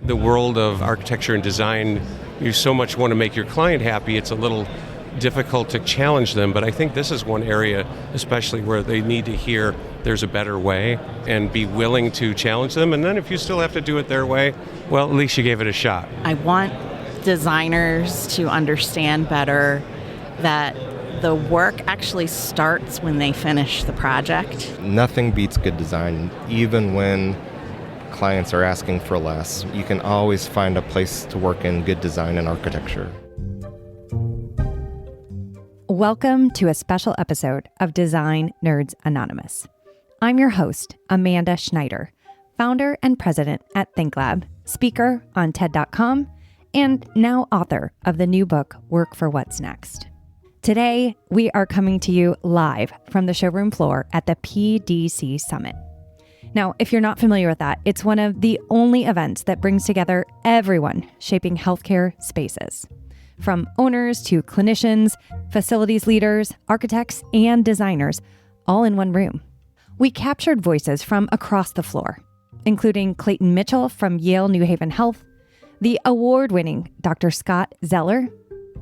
the world of architecture and design, you so much want to make your client happy, it's a little difficult to challenge them, but I think this is one area especially where they need to hear there's a better way and be willing to challenge them, and then if you still have to do it their way, well, at least you gave it a shot. I want designers to understand better that the work actually starts when they finish the project. Nothing beats good design, even when clients are asking for less. You can always find a place to work in good design and architecture. Welcome to a special episode of Design Nerds Anonymous. I'm your host, Amanda Schneider, founder and president at ThinkLab, speaker on TED.com, and now author of the new book, Work for What's Next. Today, we are coming to you live from the showroom floor at the PDC Summit. Now, if you're not familiar with that, it's one of the only events that brings together everyone shaping healthcare spaces. From owners to clinicians, facilities leaders, architects, and designers, all in one room. We captured voices from across the floor, including Clayton Mitchell from Yale New Haven Health, the award-winning Dr. Scott Zeller,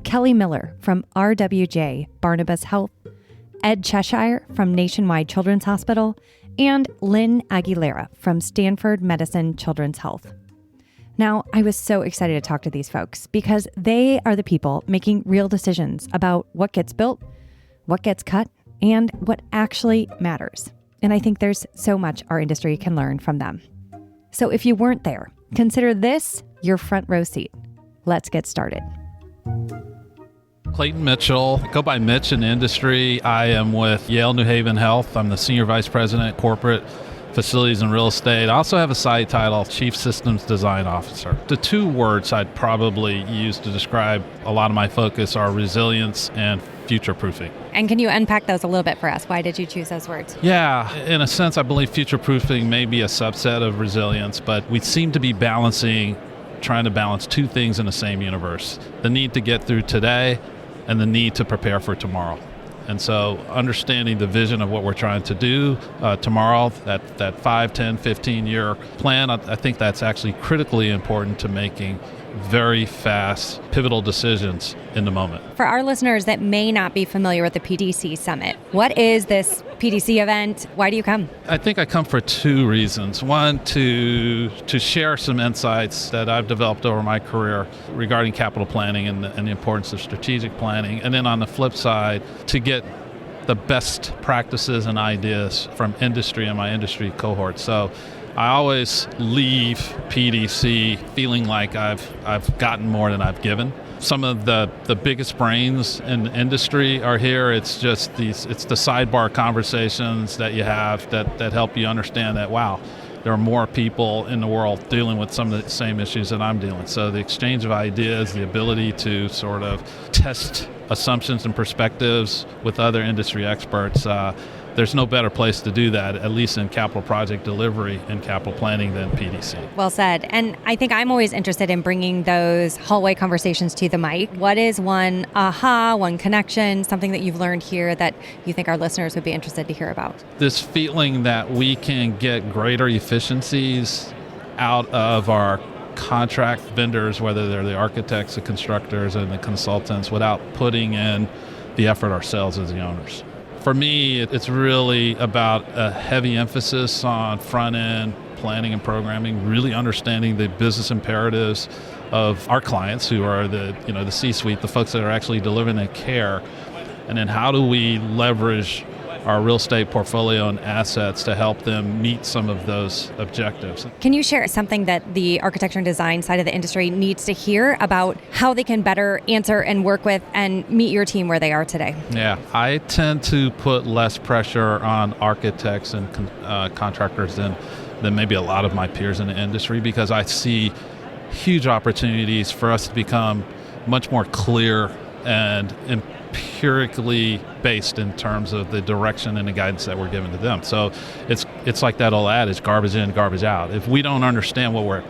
Kelly Miller from RWJ Barnabas Health, Ed Cheshire from Nationwide Children's Hospital, and Lynn Aguilera from Stanford Medicine Children's Health. Now, I was so excited to talk to these folks because they are the people making real decisions about what gets built, what gets cut, and what actually matters. And I think there's so much our industry can learn from them. So if you weren't there, consider this your front row seat. Let's get started. Clayton Mitchell. I go by Mitch in the industry. I am with Yale New Haven Health. I'm the Senior Vice President, Corporate Facilities and Real Estate. I also have a side title, Chief Systems Design Officer. The two words I'd probably use to describe a lot of my focus are resilience and future-proofing. And can you unpack those a little bit for us? Why did you choose those words? Yeah, in a sense, I believe future-proofing may be a subset of resilience, but we seem to be trying to balance two things in the same universe. The need to get through today and the need to prepare for tomorrow. And so understanding the vision of what we're trying to do tomorrow, that 5, 10, 15-year plan, I think that's actually critically important to making very fast, pivotal decisions in the moment. For our listeners that may not be familiar with the PDC Summit, what is this PDC event? Why do you come? I think I come for two reasons. One, to share some insights that I've developed over my career regarding capital planning and the importance of strategic planning. And then on the flip side, to get the best practices and ideas from industry and my industry cohort. So I always leave PDC feeling like I've gotten more than I've given. Some of the biggest brains in the industry are here. It's just it's the sidebar conversations that you have that help you understand that, wow, there are more people in the world dealing with some of the same issues that I'm dealing with. So the exchange of ideas, the ability to sort of test assumptions and perspectives with other industry experts, there's no better place to do that, at least in capital project delivery and capital planning, than PDC. Well said. And I think I'm always interested in bringing those hallway conversations to the mic. What is one aha, one connection, something that you've learned here that you think our listeners would be interested to hear about? This feeling that we can get greater efficiencies out of our contract vendors, whether they're the architects, the constructors, and the consultants, without putting in the effort ourselves as the owners. For me, it's really about a heavy emphasis on front-end planning and programming, really understanding the business imperatives of our clients, who are the C-suite, the folks that are actually delivering the care, and then how do we leverage our real estate portfolio and assets to help them meet some of those objectives. Can you share something that the architecture and design side of the industry needs to hear about how they can better answer and work with and meet your team where they are today? Yeah, I tend to put less pressure on architects and contractors than maybe a lot of my peers in the industry, because I see huge opportunities for us to become much more clear and empirically based in terms of the direction and the guidance that we're giving to them. So it's like that old adage, garbage in, garbage out. If we don't understand what we're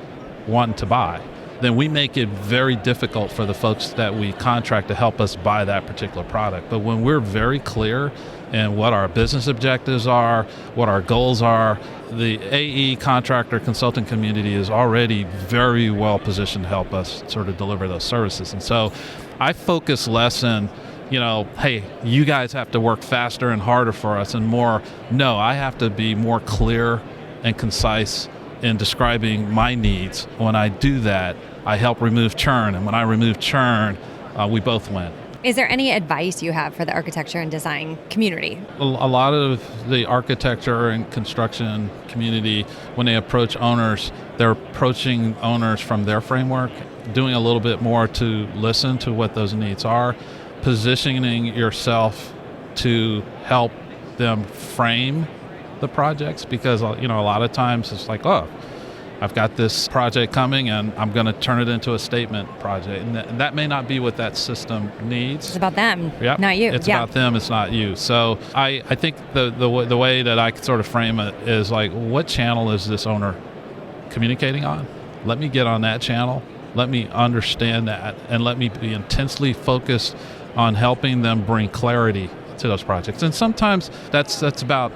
wanting to buy, then we make it very difficult for the folks that we contract to help us buy that particular product. But when we're very clear and what our business objectives are, what our goals are. The AE contractor consulting community is already very well positioned to help us sort of deliver those services. And so I focus less in, hey, you guys have to work faster and harder for us, and more, no, I have to be more clear and concise in describing my needs. When I do that, I help remove churn, and when I remove churn, we both win. Is there any advice you have for the architecture and design community? A lot of the architecture and construction community, when they approach owners, they're approaching owners from their framework, doing a little bit more to listen to what those needs are, positioning yourself to help them frame the projects, because a lot of times it's like, oh, I've got this project coming and I'm going to turn it into a statement project. And that may not be what that system needs. It's about them, Yep. not you. It's about them, it's not you. So I think the way that I could sort of frame it is like, what channel is this owner communicating on? Let me get on that channel. Let me understand that, and let me be intensely focused on helping them bring clarity to those projects. And sometimes that's about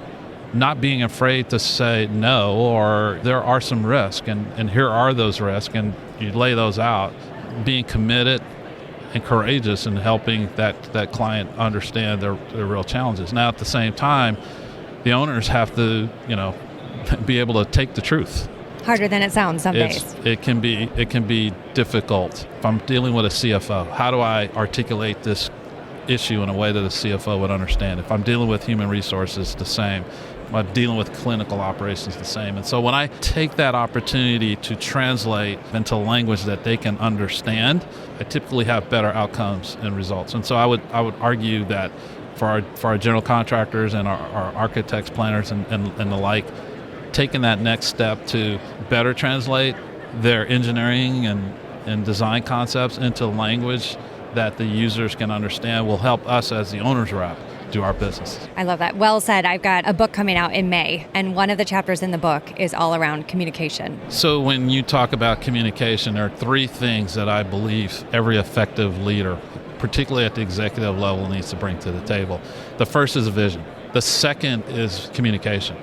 not being afraid to say no, or there are some risks, and here are those risks, and you lay those out, being committed and courageous in helping that client understand their real challenges. Now, at the same time, the owners have to, be able to take the truth. Harder than it sounds some days. It can be difficult. If I'm dealing with a CFO, how do I articulate this issue in a way that a CFO would understand? If I'm dealing with human resources, the same. If I'm dealing with clinical operations, the same. And so when I take that opportunity to translate into language that they can understand, I typically have better outcomes and results. And so I would argue that for our general contractors and our architects, planners, and the like, taking that next step to better translate their engineering and design concepts into language that the users can understand will help us as the owner's rep do our business. I love that. Well said. I've got a book coming out in May, and one of the chapters in the book is all around communication. So when you talk about communication, there are three things that I believe every effective leader, particularly at the executive level, needs to bring to the table. The first is a vision. The second is communication.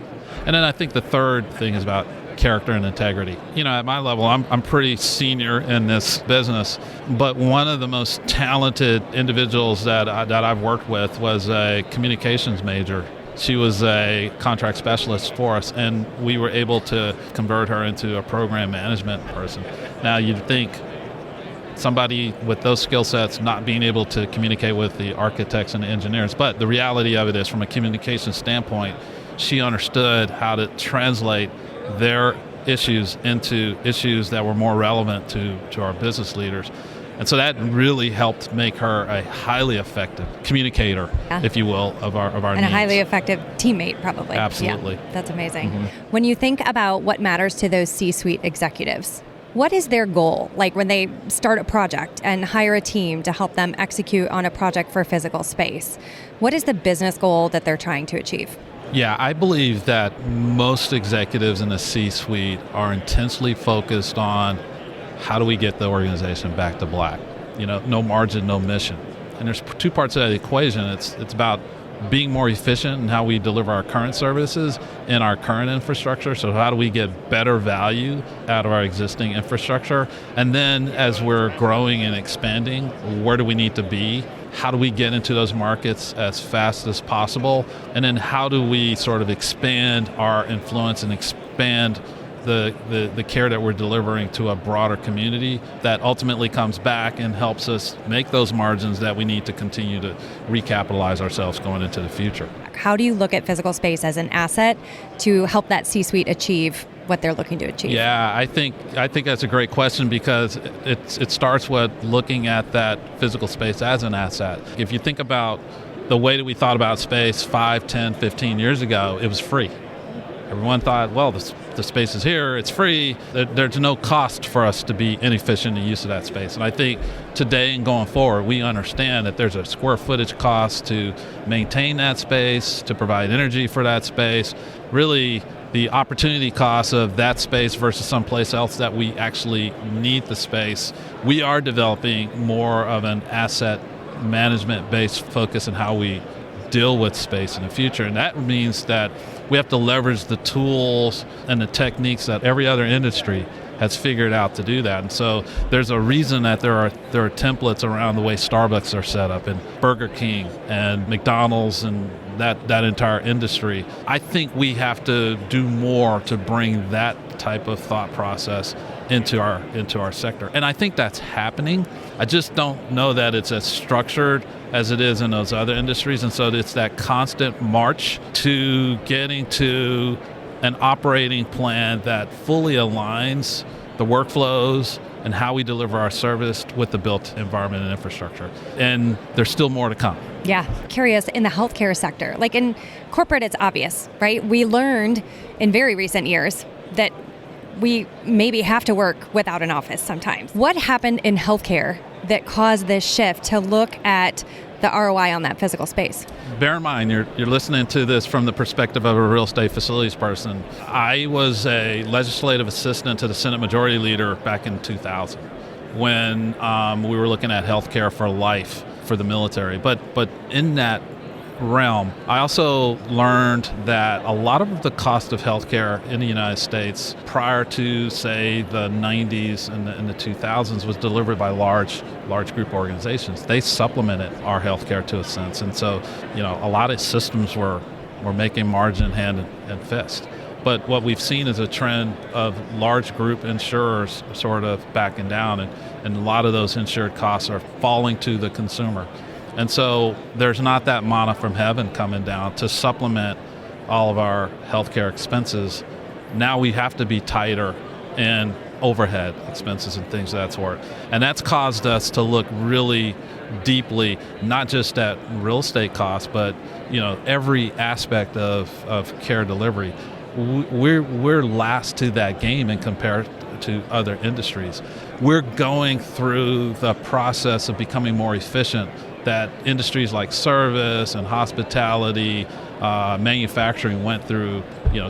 And then I think the third thing is about character and integrity. At my level, I'm pretty senior in this business, but one of the most talented individuals that I've worked with was a communications major. She was a contract specialist for us, and we were able to convert her into a program management person. Now, you'd think somebody with those skill sets not being able to communicate with the architects and the engineers, but the reality of it is, from a communication standpoint, she understood how to translate their issues into issues that were more relevant to our business leaders. And so that really helped make her a highly effective communicator, if you will, of our and needs. A highly effective teammate, probably. Absolutely. Yeah, that's amazing. When you think about what matters to those C-suite executives, what is their goal? Like when they start a project and hire a team to help them execute on a project for physical space, what is the business goal that they're trying to achieve? Yeah, I believe that most executives in the C-suite are intensely focused on how do we get the organization back to black? No margin, no mission. And there's two parts of that equation. It's about being more efficient in how we deliver our current services in our current infrastructure. So how do we get better value out of our existing infrastructure? And then as we're growing and expanding, where do we need to be? How do we get into those markets as fast as possible? And then how do we sort of expand our influence and expand the care that we're delivering to a broader community that ultimately comes back and helps us make those margins that we need to continue to recapitalize ourselves going into the future. How do you look at physical space as an asset to help that C-suite achieve what they're looking to achieve? Yeah, I think that's a great question, because it starts with looking at that physical space as an asset. If you think about the way that we thought about space 5, 10, 15 years ago, it was free. Everyone thought, well, the space is here, it's free, there's no cost for us to be inefficient in use of that space. And I think today and going forward, we understand that there's a square footage cost to maintain that space, to provide energy for that space. Really, the opportunity cost of that space versus someplace else that we actually need the space. We are developing more of an asset management-based focus in how we deal with space in the future. And that means that we have to leverage the tools and the techniques that every other industry has figured out to do that. And so there's a reason that there are templates around the way Starbucks are set up, and Burger King and McDonald's and that entire industry. I think we have to do more to bring that type of thought process into our sector. And I think that's happening. I just don't know that it's as structured as it is in those other industries. And so it's that constant march to getting to an operating plan that fully aligns the workflows and how we deliver our service with the built environment and infrastructure. And there's still more to come. Yeah, curious, in the healthcare sector, like in corporate, it's obvious, right? We learned in very recent years that we maybe have to work without an office sometimes. What happened in healthcare that caused this shift to look at the ROI on that physical space? Bear in mind, you're listening to this from the perspective of a real estate facilities person. I was a legislative assistant to the Senate Majority Leader back in 2000 when we were looking at healthcare for life for the military. But in that realm, I also learned that a lot of the cost of healthcare in the United States prior to, say, the 90s and the 2000s was delivered by large group organizations. They supplemented our healthcare to a sense. And so, a lot of systems were making margin hand and fist. But what we've seen is a trend of large group insurers sort of backing down, and a lot of those insured costs are falling to the consumer. And so there's not that manna from heaven coming down to supplement all of our healthcare expenses. Now we have to be tighter in overhead expenses and things of that sort. And that's caused us to look really deeply, not just at real estate costs, but every aspect of care delivery. We're last to that game in compared to other industries. We're going through the process of becoming more efficient that industries like service and hospitality, manufacturing went through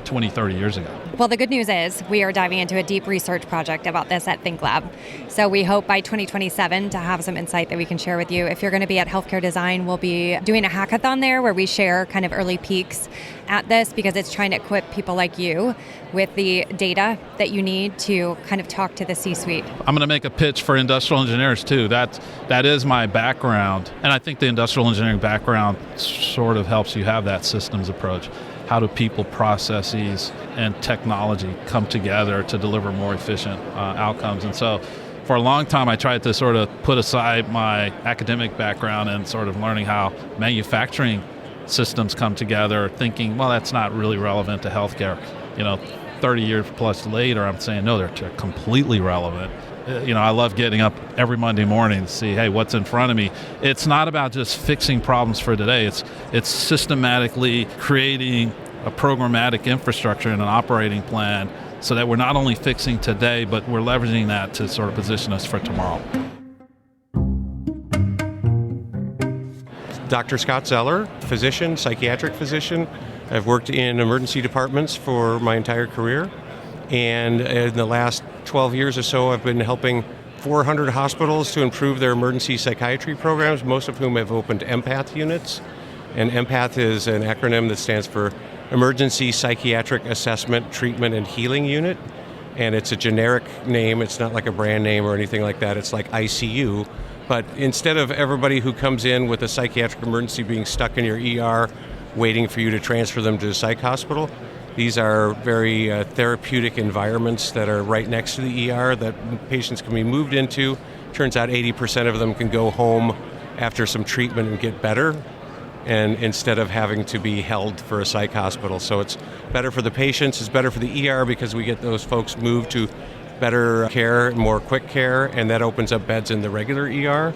20, 30 years ago. Well, the good news is we are diving into a deep research project about this at ThinkLab. So we hope by 2027 to have some insight that we can share with you. If you're going to be at Healthcare Design, we'll be doing a hackathon there where we share kind of early peeks at this, because it's trying to equip people like you with the data that you need to kind of talk to the C-suite. I'm going to make a pitch for industrial engineers too. That is my background, and I think the industrial engineering background sort of helps you have that systems approach. How do people, processes, and technology come together to deliver more efficient outcomes? And so for a long time, I tried to sort of put aside my academic background and sort of learning how manufacturing systems come together, thinking, well, that's not really relevant to healthcare. 30 years plus later, I'm saying, no, they're completely relevant. I love getting up every Monday morning to see, hey, what's in front of me. It's not about just fixing problems for today. It's systematically creating a programmatic infrastructure and an operating plan so that we're not only fixing today, but we're leveraging that to sort of position us for tomorrow. Dr. Scott Zeller, physician, psychiatric physician. I've worked in emergency departments for my entire career. And in the last 12 years or so, I've been helping 400 hospitals to improve their emergency psychiatry programs, most of whom have opened empath units. And empath is an acronym that stands for Emergency Psychiatric Assessment, Treatment, and Healing Unit. And it's a generic name. It's not like a brand name or anything like that. It's like ICU. But instead of everybody who comes in with a psychiatric emergency being stuck in your ER waiting for you to transfer them to a psych hospital, these are very therapeutic environments that are right next to the ER that patients can be moved into. Turns out 80% of them can go home after some treatment and get better, and instead of having to be held for a psych hospital. So it's better for the patients, it's better for the ER because we get those folks moved to better care, more quick care, and that opens up beds in the regular ER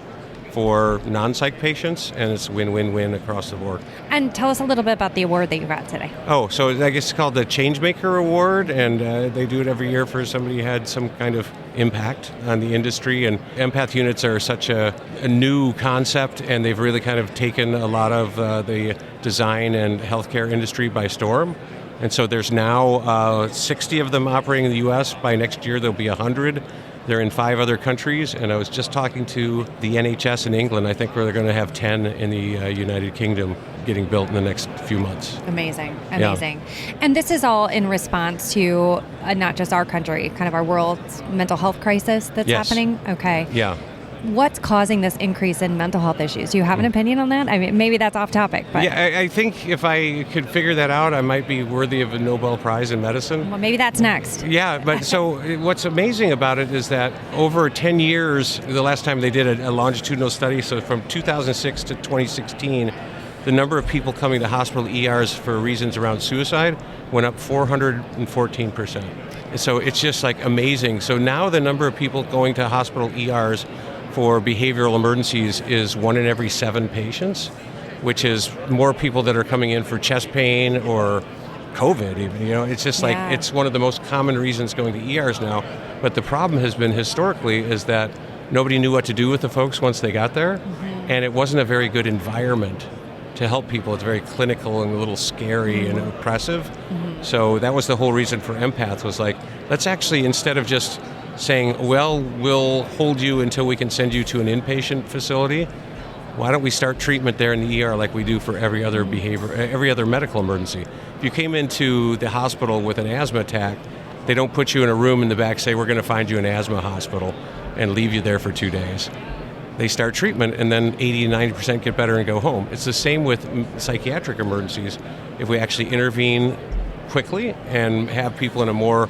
for non-psych patients, and it's win-win-win across the board. And tell us a little bit about the award that you got today. Oh, so I guess it's called the Changemaker Award, and they do it every year for somebody who had some kind of impact on the industry. And empath units are such a new concept, and they've really kind of taken a lot of the design and healthcare industry by storm. And so there's now 60 of them operating in the U.S. By next year, there'll be 100. They're in 5 other countries, and I was just talking to the NHS in England. I think we're going to have 10 in the United Kingdom. getting built in the next few months. Amazing. Yeah. And this is all in response to not just our country, kind of our world's mental health crisis that's Yes. happening? Okay. Yeah. What's causing this increase in mental health issues? Do you have an opinion on that? I mean, maybe that's off topic, but Yeah, I think if I could figure that out, I might be worthy of a Nobel Prize in medicine. well, maybe that's next. Yeah, but so what's amazing about it is that over 10 years, the last time they did a longitudinal study, so from 2006 to 2016, the number of people coming to hospital ERs for reasons around suicide went up 414%. So it's just like amazing. So now the number of people going to hospital ERs for behavioral emergencies is 1 in every 7 patients, which is more people that are coming in for chest pain or COVID even. It's just like, Yeah. it's one of the most common reasons going to ERs now. But the problem has been historically is that nobody knew what to do with the folks once they got there, and it wasn't a very good environment to help people. It's very clinical and a little scary and oppressive. So that was the whole reason for Empath, was like, let's actually, instead of just saying, well, we'll hold you until we can send you to an inpatient facility, why don't we start treatment there in the ER like we do for every other medical emergency? If you came into the hospital with an asthma attack, they don't put you in a room in the back, say, we're going to find you an asthma hospital, and leave you there for 2 days. They start treatment, and then 80 to 90% get better and go home. It's the same with psychiatric emergencies. If we actually intervene quickly and have people in a more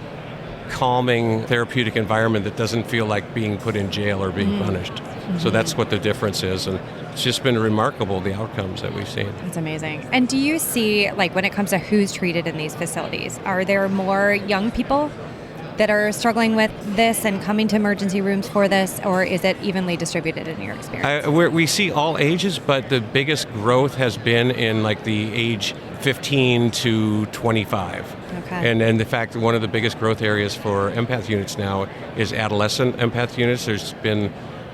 calming therapeutic environment that doesn't feel like being put in jail or being punished. So that's what the difference is, and it's just been remarkable, the outcomes that we've seen. That's amazing. And do you see, like, when it comes to who's treated in these facilities, are there more young people that are struggling with this and coming to emergency rooms for this, or is it evenly distributed in your experience? We see all ages, but the biggest growth has been in like the age 15 to 25. Okay. And the fact that one of the biggest growth areas for empath units now is adolescent empath units. There's been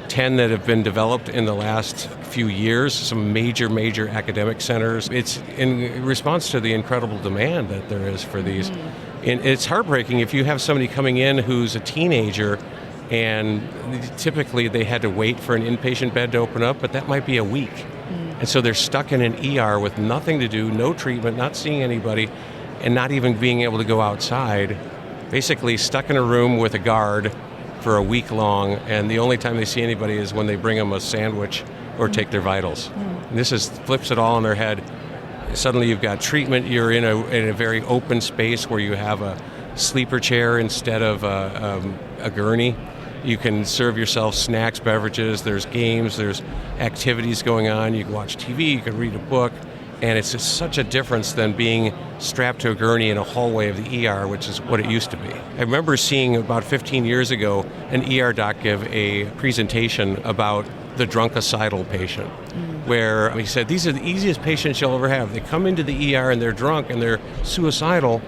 10 that have been developed in the last few years, some major academic centers. It's in response to the incredible demand that there is for these. And it's heartbreaking if you have somebody coming in who's a teenager and typically they had to wait for an inpatient bed to open up, but that might be a week. And so they're stuck in an ER with nothing to do, no treatment, not seeing anybody, and not even being able to go outside, basically stuck in a room with a guard for a week long, and the only time they see anybody is when they bring them a sandwich or take their vitals. And this flips it all on their head. Suddenly you've got treatment, you're in a very open space where you have a sleeper chair instead of a gurney. You can serve yourself snacks, beverages, there's games, there's activities going on, you can watch TV, you can read a book, and it's just such a difference than being strapped to a gurney in a hallway of the ER, which is what it used to be. I remember seeing about 15 years ago an ER doc give a presentation about the drunkicidal patient, where he said, these are the easiest patients you'll ever have. They come into the ER and they're drunk and they're suicidal,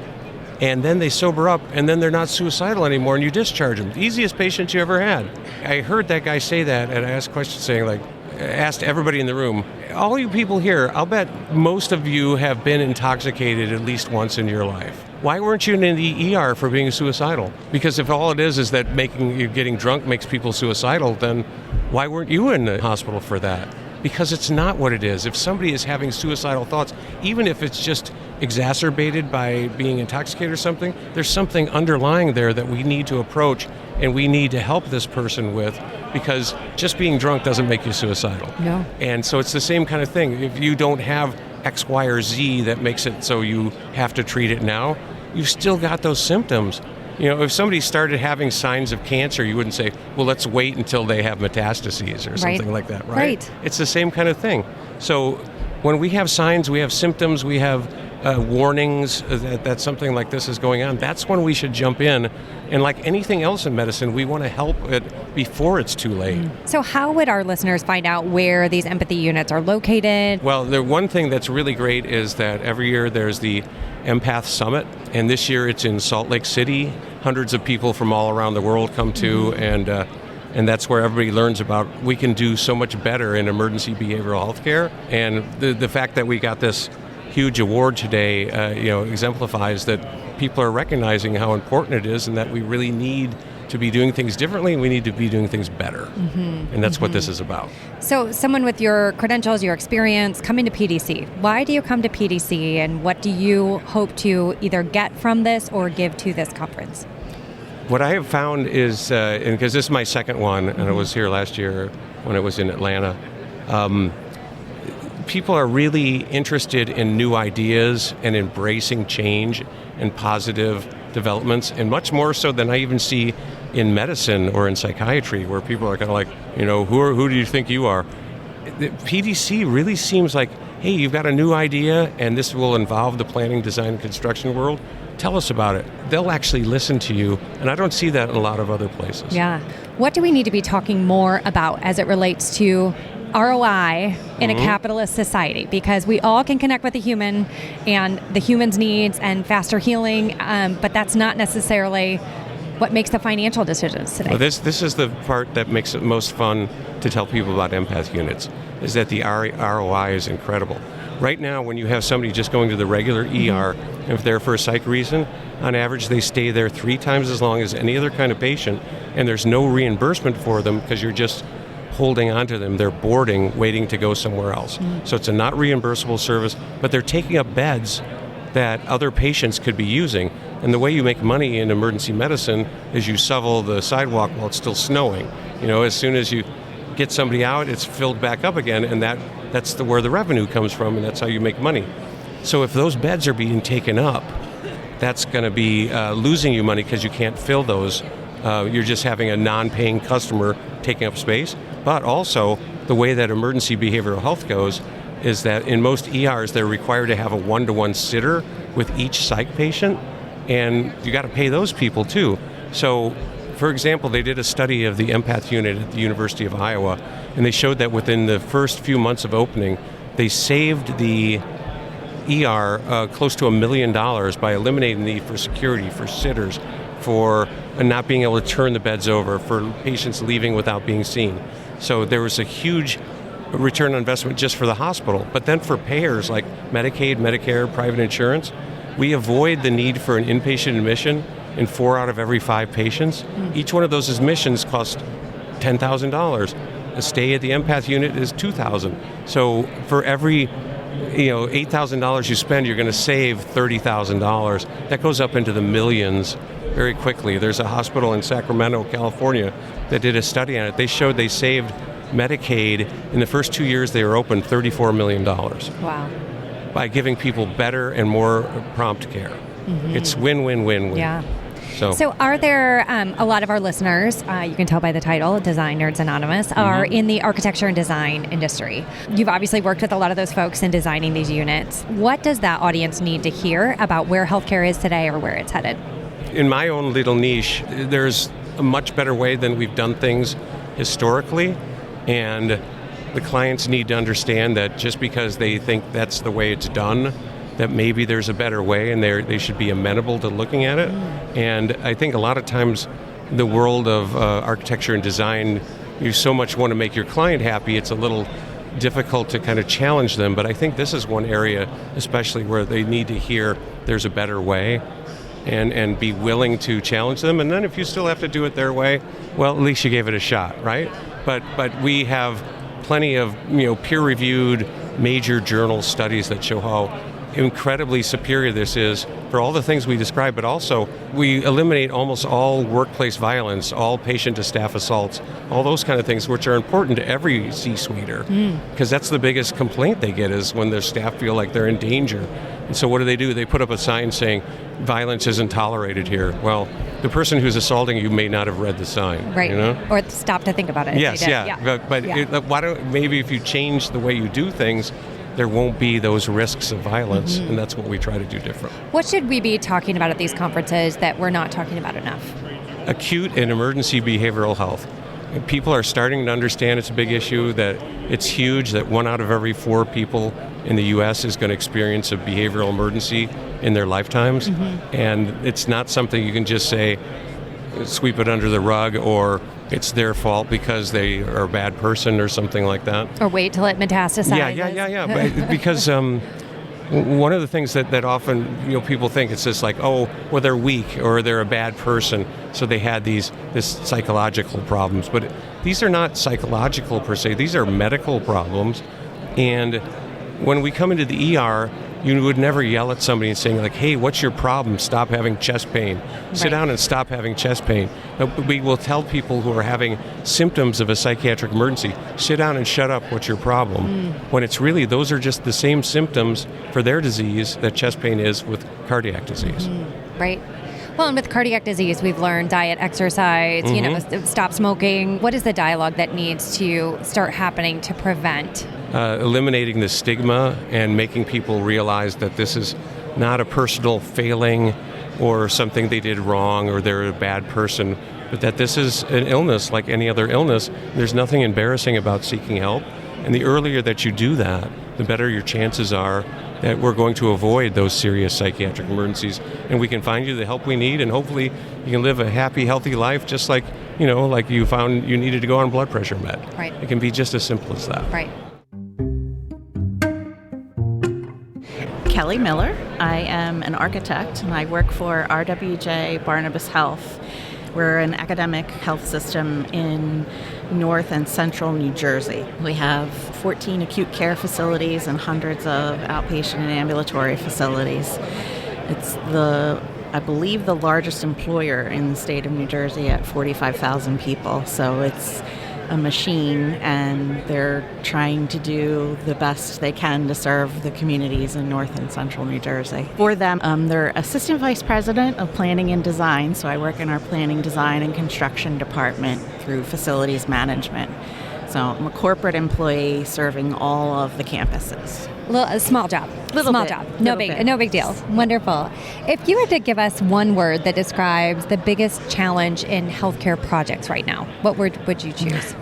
and then they sober up, and then they're not suicidal anymore, and you discharge them. The easiest patients you ever had. I heard that guy say that, and I asked questions saying, like, asked everybody in the room, all you people here, I'll bet most of you have been intoxicated at least once in your life. Why weren't you in the ER for being suicidal? Because if all it is that getting drunk makes people suicidal, then why weren't you in the hospital for that? Because it's not what it is. If somebody is having suicidal thoughts, even if it's just exacerbated by being intoxicated or something, there's something underlying there that we need to approach and we need to help this person with, because just being drunk doesn't make you suicidal. No. And so it's the same kind of thing. If you don't have X, Y, or Z that makes it so you have to treat it now, you've still got those symptoms. You know, if somebody started having signs of cancer, you wouldn't say, well, let's wait until they have metastases or something like that, right? Right. It's the same kind of thing. So when we have signs, we have symptoms, we have warnings that something like this is going on, that's when we should jump in. And like anything else in medicine, we want to help it before it's too late. So how would our listeners find out where these empathy units are located? Well, the one thing that's really great is that every year there's the Empath Summit, and this year it's in Salt Lake City. Hundreds of people from all around the world come to, and that's where everybody learns about we can do so much better in emergency behavioral health care. And the fact that we got this huge award today, exemplifies that people are recognizing how important it is and that we really need to be doing things differently, we need to be doing things better. And that's what this is about. So someone with your credentials, your experience, coming to PDC, why do you come to PDC and what do you hope to either get from this or give to this conference? What I have found is, and because this is my second one, and I was here last year when it was in Atlanta, people are really interested in new ideas and embracing change and positive developments, and much more so than I even see in medicine or in psychiatry, where people are kind of like, who do you think you are? The PDC really seems like, hey, you've got a new idea, and this will involve the planning, design, and construction world. Tell us about it. They'll actually listen to you, and I don't see that in a lot of other places. Yeah. What do we need to be talking more about as it relates to ROI in a capitalist society? Because we all can connect with the human and the human's needs and faster healing, but that's not necessarily what makes the financial decisions today. Well, this is the part that makes it most fun to tell people about empath units, is that the ROI is incredible. Right now, when you have somebody just going to the regular ER, if they're for a psych reason, on average they stay there 3 times as long as any other kind of patient, and there's no reimbursement for them because you're just holding on to them. They're boarding, waiting to go somewhere else. So it's a not reimbursable service, but they're taking up beds that other patients could be using. And the way you make money in emergency medicine is you shovel the sidewalk while it's still snowing. As soon as you get somebody out, it's filled back up again, and that's where the revenue comes from, and that's how you make money. So if those beds are being taken up, that's going to be losing you money because you can't fill those. You're just having a non-paying customer taking up space. But also, the way that emergency behavioral health goes is that in most ERs, they're required to have a 1-to-1 sitter with each psych patient, and you got to pay those people too. So, for example, they did a study of the empath unit at the University of Iowa, and they showed that within the first few months of opening, they saved the ER close to $1 million by eliminating the need for security, for sitters, for not being able to turn the beds over, for patients leaving without being seen. So there was a huge return on investment just for the hospital. But then for payers like Medicaid, Medicare, private insurance, we avoid the need for an inpatient admission in 4 out of every 5 patients. Each one of those admissions costs $10,000. A stay at the empath unit is $2,000. So for every $8,000 you spend, you're going to save $30,000. That goes up into the millions very quickly. There's a hospital in Sacramento, California, that did a study on it. They showed they saved Medicaid in the first 2 years they were open $34 million. Wow. By giving people better and more prompt care. It's win-win-win-win. Yeah. So are there a lot of our listeners, you can tell by the title, Design Nerds Anonymous, are in the architecture and design industry. You've obviously worked with a lot of those folks in designing these units. What does that audience need to hear about where healthcare is today or where it's headed? In my own little niche, there's a much better way than we've done things historically, and the clients need to understand that just because they think that's the way it's done, that maybe there's a better way, and they should be amenable to looking at it. And I think a lot of times the world of architecture and design, you so much want to make your client happy, it's a little difficult to kind of challenge them. But I think this is one area especially where they need to hear there's a better way, and be willing to challenge them. And then if you still have to do it their way, well, at least you gave it a shot, right? But we have plenty of peer-reviewed major journal studies that show how incredibly superior this is for all the things we described, but also we eliminate almost all workplace violence, all patient-to-staff assaults, all those kind of things, which are important to every C-suiter, because that's the biggest complaint they get is when their staff feel like they're in danger. And so what do? They put up a sign saying, violence isn't tolerated here. Well, the person who's assaulting you may not have read the sign. Right. Or stop to think about it. Yes, yeah. But why don't maybe if you change the way you do things, there won't be those risks of violence, and that's what we try to do different. What should we be talking about at these conferences that we're not talking about enough? Acute and emergency behavioral health. And people are starting to understand it's a big issue, that it's huge, that 1 out of every 4 people in the U.S. is going to experience a behavioral emergency in their lifetimes. And it's not something you can just say, sweep it under the rug, or it's their fault because they are a bad person or something like that. Or wait till it metastasizes. Yeah. Because One of the things that often people think, it's just like, oh, well, they're weak or they're a bad person, so they had this psychological problems. But these are not psychological per se. These are medical problems. And when we come into the ER, you would never yell at somebody and saying like, hey, what's your problem? Stop having chest pain. Sit down and stop having chest pain. But we will tell people who are having symptoms of a psychiatric emergency, sit down and shut up, what's your problem? When it's really, those are just the same symptoms for their disease that chest pain is with cardiac disease. Right. Well, and with cardiac disease, we've learned diet, exercise, stop smoking. What is the dialogue that needs to start happening to prevent? Eliminating the stigma and making people realize that this is not a personal failing or something they did wrong or they're a bad person, but that this is an illness like any other illness. There's nothing embarrassing about seeking help. And the earlier that you do that, the better your chances are that we're going to avoid those serious psychiatric emergencies, and we can find you the help we need, and hopefully you can live a happy, healthy life just like you found you needed to go on blood pressure med. Right. It can be just as simple as that. Right. Kelly Miller. I am an architect, and I work for RWJ Barnabas Health. We're an academic health system in North and Central New Jersey. We have 14 acute care facilities and hundreds of outpatient and ambulatory facilities. It's I believe, the largest employer in the state of New Jersey at 45,000 people. So it's a machine, and they're trying to do the best they can to serve the communities in North and Central New Jersey. For them, they're Assistant Vice President of Planning and Design, so I work in our Planning, Design, and Construction department through Facilities Management. So I'm a corporate employee serving all of the campuses. A small job. No big deal. Wonderful. If you were to give us one word that describes the biggest challenge in healthcare projects right now, what word would you choose?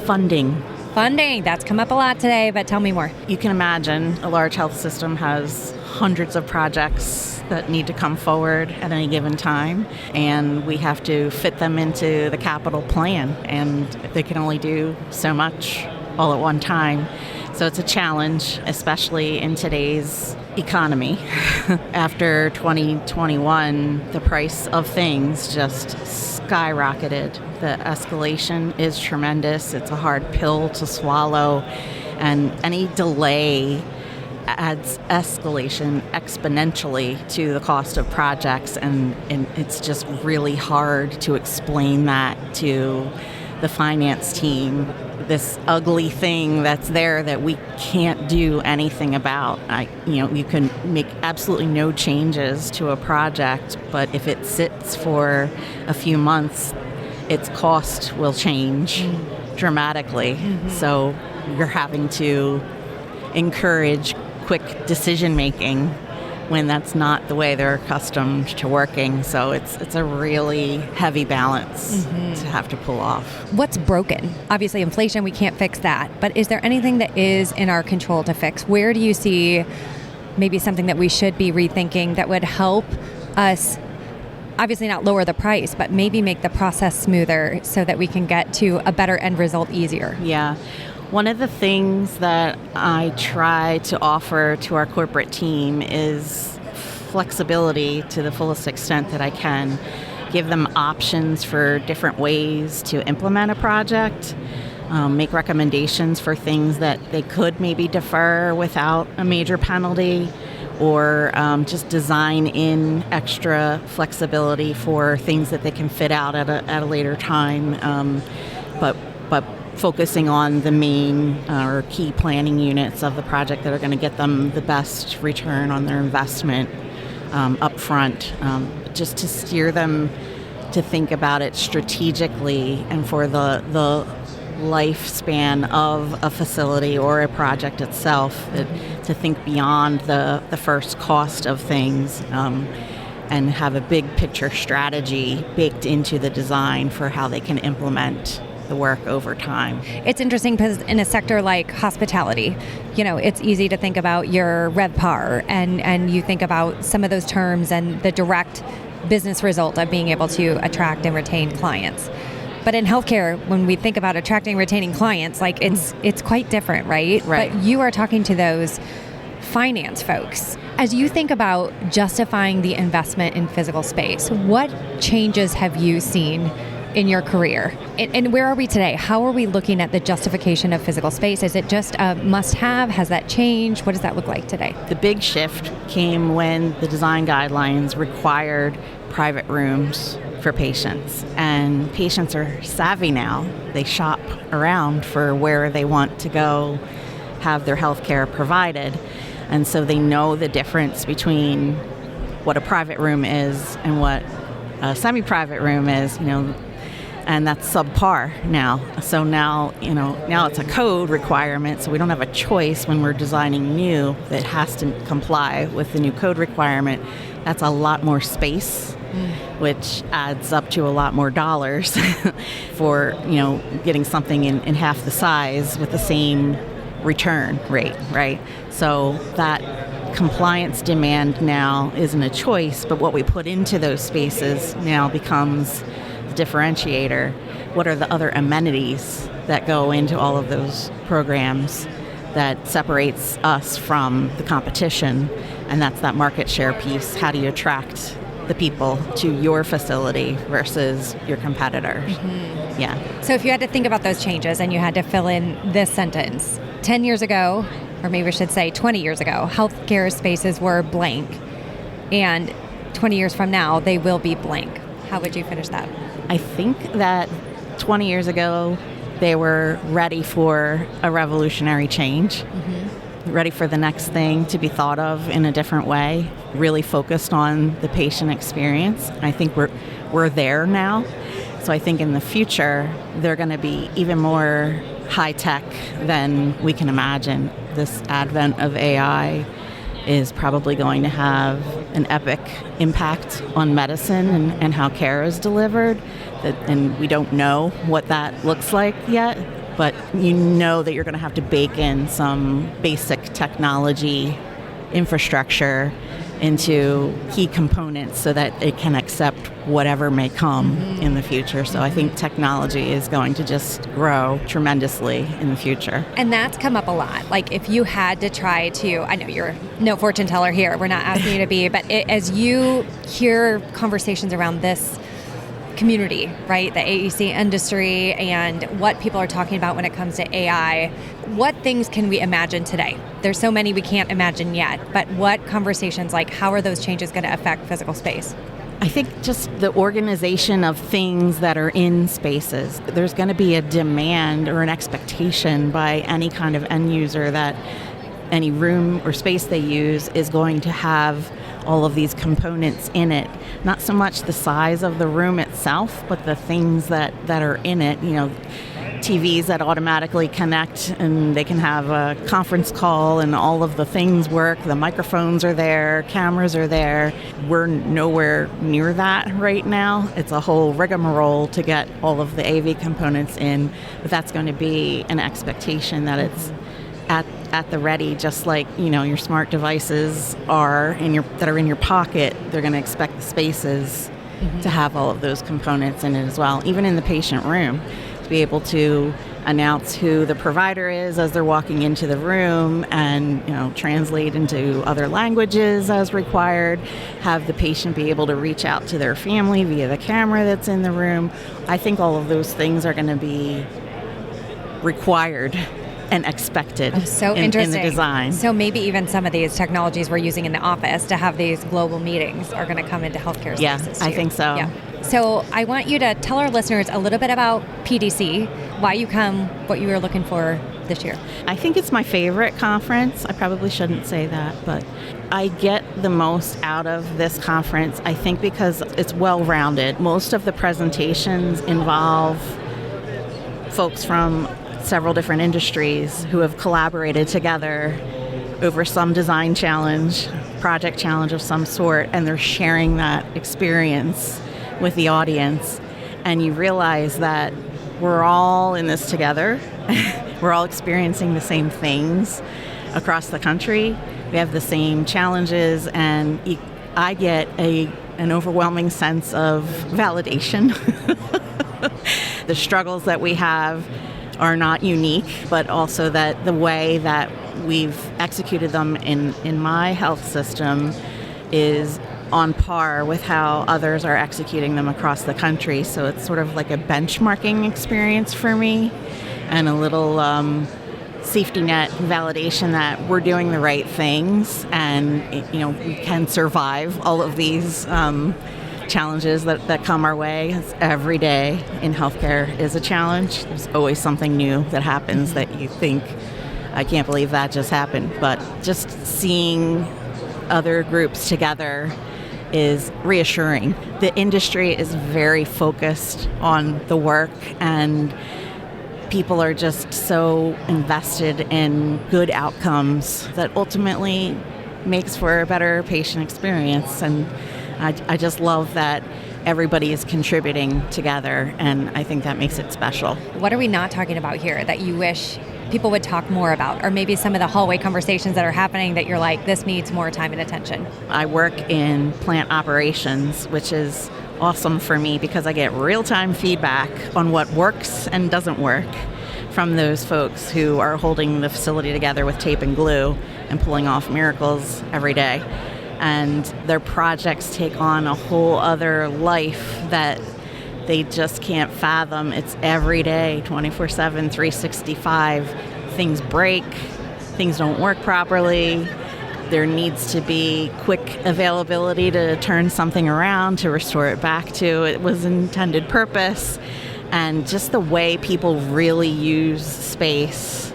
Funding. That's come up a lot today, but tell me more. You can imagine a large health system has hundreds of projects that need to come forward at any given time, and we have to fit them into the capital plan, and they can only do so much all at one time. So it's a challenge, especially in today's economy. After 2021, the price of things just skyrocketed. The escalation is tremendous. It's a hard pill to swallow, and any delay adds escalation exponentially to the cost of projects, and it's just really hard to explain that to the finance team, this ugly thing that's there that we can't do anything about. You can make absolutely no changes to a project, but if it sits for a few months, its cost will change dramatically. So you're having to encourage quick decision making when that's not the way they're accustomed to working. So it's a really heavy balance to have to pull off. What's broken? Obviously inflation, we can't fix that, but is there anything that is in our control to fix? Where do you see maybe something that we should be rethinking that would help us, obviously not lower the price, but maybe make the process smoother so that we can get to a better end result easier? Yeah. One of the things that I try to offer to our corporate team is flexibility to the fullest extent that I can. Give them options for different ways to implement a project, make recommendations for things that they could maybe defer without a major penalty, or just design in extra flexibility for things that they can fit out at a later time, but focusing on the main or key planning units of the project that are going to get them the best return on their investment up front, just to steer them to think about it strategically and for the lifespan of a facility or a project itself, to think beyond the first cost of things, and have a big picture strategy baked into the design for how they can implement the work over time. It's interesting because in a sector like hospitality, it's easy to think about your RevPAR and you think about some of those terms and the direct business result of being able to attract and retain clients. But in healthcare, when we think about attracting and retaining clients, it's quite different, right? Right. But you are talking to those finance folks. As you think about justifying the investment in physical space, what changes have you seen in your career? And where are we today? How are we looking at the justification of physical space? Is it just a must-have? Has that changed? What does that look like today? The big shift came when the design guidelines required private rooms for patients. And patients are savvy now. They shop around for where they want to go have their health care provided. And so they know the difference between what a private room is and what a semi-private room is, and that's subpar now. So now it's a code requirement, so we don't have a choice when we're designing new that has to comply with the new code requirement. That's a lot more space, which adds up to a lot more dollars for, getting something in half the size with the same return rate, right? So that compliance demand now isn't a choice, but what we put into those spaces now becomes the differentiator. What are the other amenities that go into all of those programs that separates us from the competition? And that's that market share piece. How do you attract the people to your facility versus your competitors? Mm-hmm. Yeah. So if you had to think about those changes and you had to fill in this sentence, 10 years ago, or maybe we should say 20 years ago, healthcare spaces were blank, and 20 years from now, they will be blank. How would you finish that? I think that 20 years ago, they were ready for a revolutionary change, ready for the next thing to be thought of in a different way, really focused on the patient experience. I think we're there now. So I think in the future, they're going to be even more high-tech than we can imagine. This advent of AI is probably going to have an epic impact on medicine and how care is delivered. And we don't know what that looks like yet, but you know that you're going to have to bake in some basic technology infrastructure into key components so that it can accept whatever may come in the future. So I think technology is going to just grow tremendously in the future. And that's come up a lot. Like if you had to try to, I know you're no fortune teller here, we're not asking you to be, but as you hear conversations around this community, right, the AEC industry and what people are talking about when it comes to AI, what things can we imagine today? There's so many we can't imagine yet, but what conversations, like how are those changes going to affect physical space? I think just the organization of things that are in spaces. There's going to be a demand or an expectation by any kind of end user that any room or space they use is going to have all of these components in it. Not so much the size of the room itself, but the things that are in it. TVs that automatically connect and they can have a conference call and all of the things work. The microphones are there, cameras are there. We're nowhere near that right now. It's a whole rigmarole to get all of the AV components in, but that's going to be an expectation that it's at the ready, just like your smart devices are that are in your pocket. They're going to expect the spaces to have all of those components in it as well, even in the patient room, to be able to announce who the provider is as they're walking into the room and translate into other languages as required, have the patient be able to reach out to their family via the camera that's in the room. I think all of those things are going to be required and expected in the design. So maybe even some of these technologies we're using in the office to have these global meetings are going to come into healthcare spaces too. I think so. Yeah. So I want you to tell our listeners a little bit about PDC, why you come, what you were looking for this year. I think it's my favorite conference. I probably shouldn't say that, but I get the most out of this conference, I think, because it's well-rounded. Most of the presentations involve folks from several different industries who have collaborated together over some design challenge, project challenge of some sort, and they're sharing that experience with the audience. And you realize that we're all in this together. We're all experiencing the same things across the country. We have the same challenges, and I get an overwhelming sense of validation. The struggles that we have are not unique, but also that the way that we've executed them in my health system is on par with how others are executing them across the country. So it's sort of like a benchmarking experience for me and a little safety net validation that we're doing the right things and, we can survive all of these challenges that come our way. Every day in healthcare is a challenge. There's always something new that happens that you think, I can't believe that just happened. But just seeing other groups together is reassuring. The industry is very focused on the work, and people are just so invested in good outcomes that ultimately makes for a better patient experience. And I just love that everybody is contributing together, and I think that makes it special. What are we not talking about here that you wish people would talk more about, or maybe some of the hallway conversations that are happening that you're like, this needs more time and attention? I work in plant operations, which is awesome for me because I get real-time feedback on what works and doesn't work from those folks who are holding the facility together with tape and glue and pulling off miracles every day. And their projects take on a whole other life that they just can't fathom. It's every day, 24/7, 365. Things break, things don't work properly. There needs to be quick availability to turn something around, to restore it back to its intended purpose. And just the way people really use space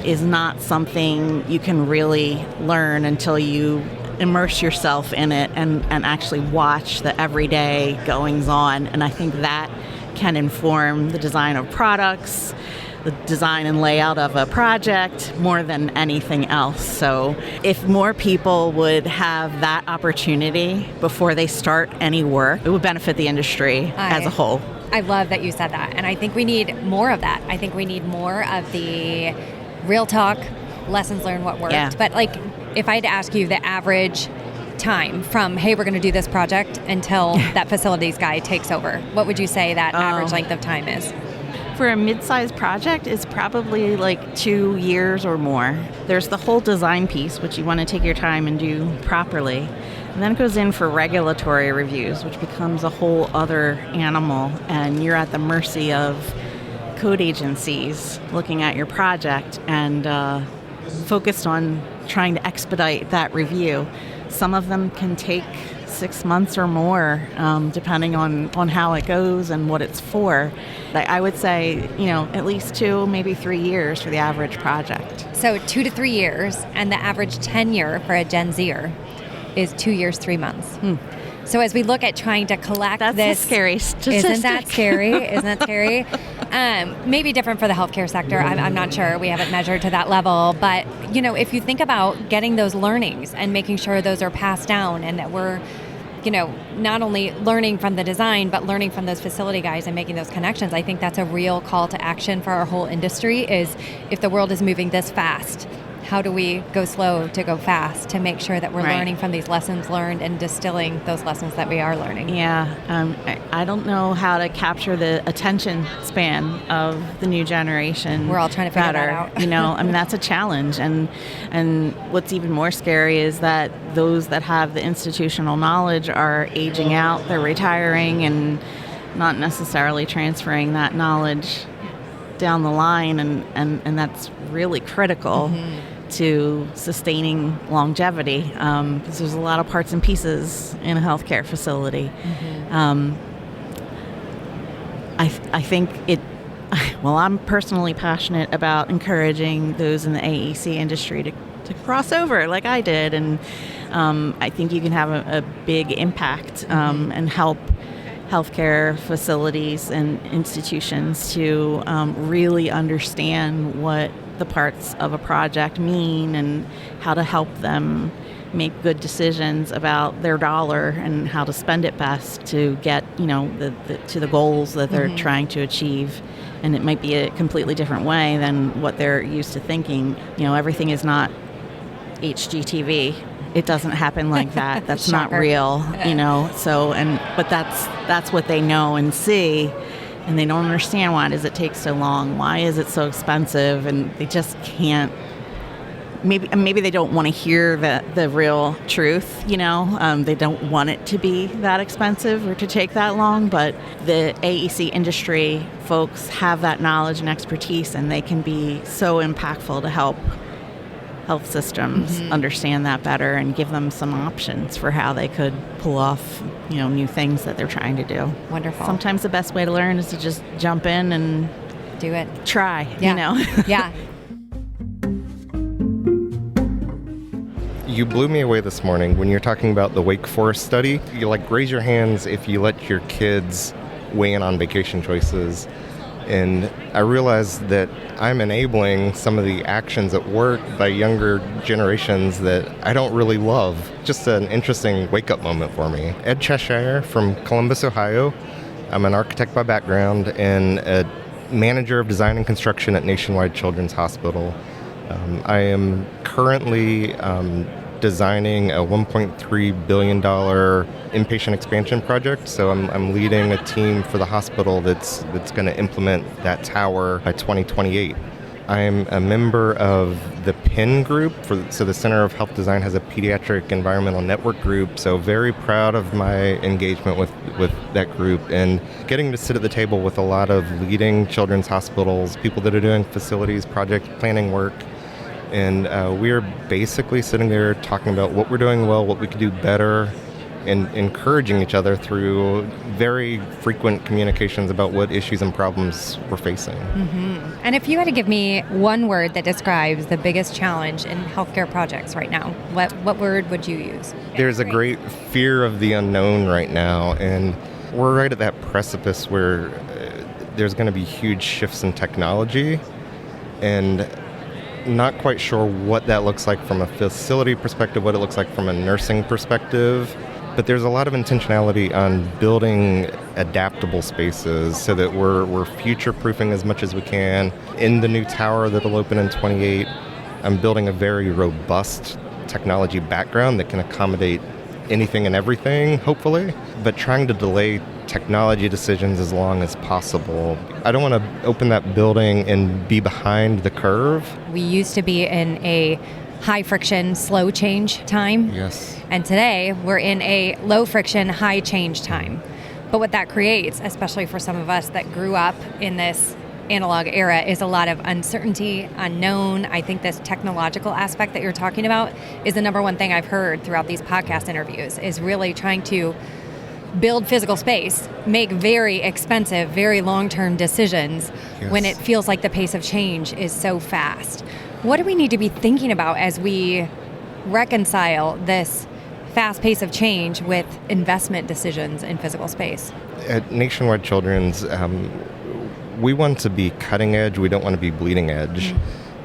is not something you can really learn until you immerse yourself in it and actually watch the everyday goings on. And I think that can inform the design of products, the design and layout of a project more than anything else. So if more people would have that opportunity before they start any work, it would benefit the industry as a whole. I love that you said that. And I think we need more of that. I think we need more of the real talk, lessons learned, what worked. Yeah. But like, if I had to ask you the average time from, hey, we're going to do this project until that facilities guy takes over, what would you say that average length of time is? For a mid-sized project, it's probably like 2 years or more. There's the whole design piece, which you want to take your time and do properly. And then it goes in for regulatory reviews, which becomes a whole other animal. And you're at the mercy of code agencies looking at your project and focused on trying to expedite that review. Some of them can take 6 months or more, depending on how it goes and what it's for. I would say, at least 2, maybe 3 years for the average project. So 2 to 3 years, and the average tenure for a Gen Zer is 2 years, 3 months. So as we look at trying to collect That's this, a scary statistic. Isn't that scary? Isn't that scary? Maybe different for the healthcare sector. I'm not sure. We haven't measured to that level. But, if you think about getting those learnings and making sure those are passed down and that we're, not only learning from the design, but learning from those facility guys and making those connections, I think that's a real call to action for our whole industry is if the world is moving this fast, how do we go slow to go fast to make sure that we're learning from these lessons learned and distilling those lessons that we are learning? Yeah, I don't know how to capture the attention span of the new generation. We're all trying to figure that out. That's a challenge. And what's even more scary is that those that have the institutional knowledge are aging out, they're retiring and not necessarily transferring that knowledge down the line, and that's really critical to sustaining longevity, because there's a lot of parts and pieces in a healthcare facility. I think I'm personally passionate about encouraging those in the AEC industry to cross over like I did, and I think you can have a big impact and help healthcare facilities and institutions to really understand what the parts of a project mean and how to help them make good decisions about their dollar and how to spend it best to get to the goals that they're trying to achieve. And it might be a completely different way than what they're used to thinking. Everything is not HGTV. It doesn't happen like that. That's not real, but that's what they know and see, and they don't understand why does it take so long? Why is it so expensive? And they just can't maybe they don't want to hear the real truth, they don't want it to be that expensive or to take that long, but the AEC industry folks have that knowledge and expertise, and they can be so impactful to help health systems understand that better and give them some options for how they could pull off, new things that they're trying to do. Wonderful. Sometimes the best way to learn is to just jump in and do it. Try, Yeah. You blew me away this morning when you're talking about the Wake Forest study. You raise your hands if you let your kids weigh in on vacation choices. And I realized that I'm enabling some of the actions at work by younger generations that I don't really love. Just an interesting wake-up moment for me. Ed Cheshire from Columbus, Ohio. I'm an architect by background and a manager of design and construction at Nationwide Children's Hospital. I am currently designing a $1.3 billion inpatient expansion project. So I'm leading a team for the hospital that's going to implement that tower by 2028. I'm a member of the PIN group, so the Center of Health Design has a pediatric environmental network group, so very proud of my engagement with that group and getting to sit at the table with a lot of leading children's hospitals, people that are doing facilities, project planning work. And we're basically sitting there talking about what we're doing well, what we could do better, and encouraging each other through very frequent communications about what issues and problems we're facing. And if you had to give me one word that describes the biggest challenge in healthcare projects right now, what word would you use? There's a great fear of the unknown right now, and we're right at that precipice where there's going to be huge shifts in technology, and not quite sure what that looks like from a facility perspective, what it looks like from a nursing perspective. But there's a lot of intentionality on building adaptable spaces so that we're future-proofing as much as we can. In the new tower that'll open in 28, I'm building a very robust technology background that can accommodate anything and everything, hopefully, but trying to delay technology decisions as long as possible. I don't want to open that building and be behind the curve. We used to be in a high friction, slow change time. Yes. And today we're in a low friction, high change time. But what that creates, especially for some of us that grew up in this analog era, is a lot of uncertainty, unknown. I think this technological aspect that you're talking about is the number one thing I've heard throughout these podcast interviews, is really trying to build physical space, make very expensive, very long-term decisions when it feels like the pace of change is so fast. What do we need to be thinking about as we reconcile this fast pace of change with investment decisions in physical space? At Nationwide Children's, we want to be cutting edge. We don't want to be bleeding edge.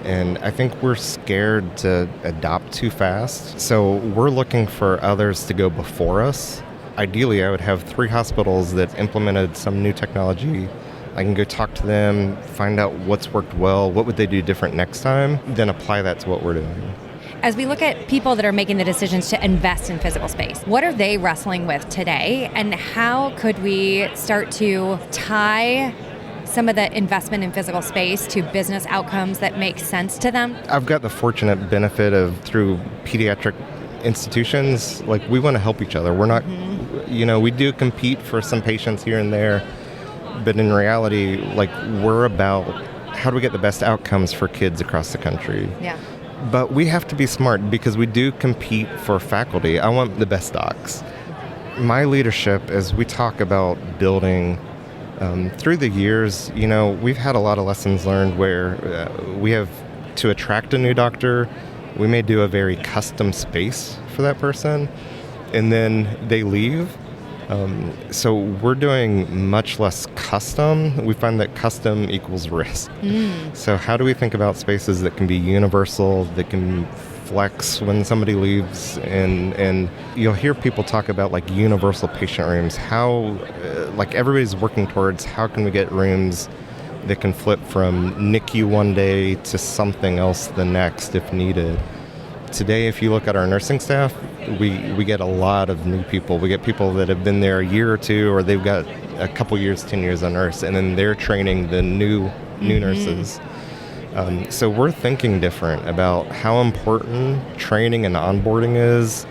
And I think we're scared to adopt too fast. So we're looking for others to go before us. Ideally, I would have 3 hospitals that implemented some new technology. I can go talk to them, find out what's worked well, what would they do different next time, then apply that to what we're doing. As we look at people that are making the decisions to invest in physical space, what are they wrestling with today, and how could we start to tie some of the investment in physical space to business outcomes that make sense to them? I've got the fortunate benefit of, through pediatric institutions, we want to help each other. We're not, we do compete for some patients here and there, but in reality, we're about how do we get the best outcomes for kids across the country. Yeah. But we have to be smart because we do compete for faculty. I want the best docs. My leadership, as we talk about building, through the years, we've had a lot of lessons learned where we have to attract a new doctor. We may do a very custom space for that person, and then they leave. So we're doing much less custom. We find that custom equals risk. So how do we think about spaces that can be universal, that can flex when somebody leaves? And you'll hear people talk about universal patient rooms. How, everybody's working towards how can we get rooms that can flip from NICU one day to something else the next if needed. Today, if you look at our nursing staff, we get a lot of new people. We get people that have been there a year or two, or they've got a couple years, 10 years a nurse, and then they're training the new nurses. So we're thinking different about how important training and onboarding is.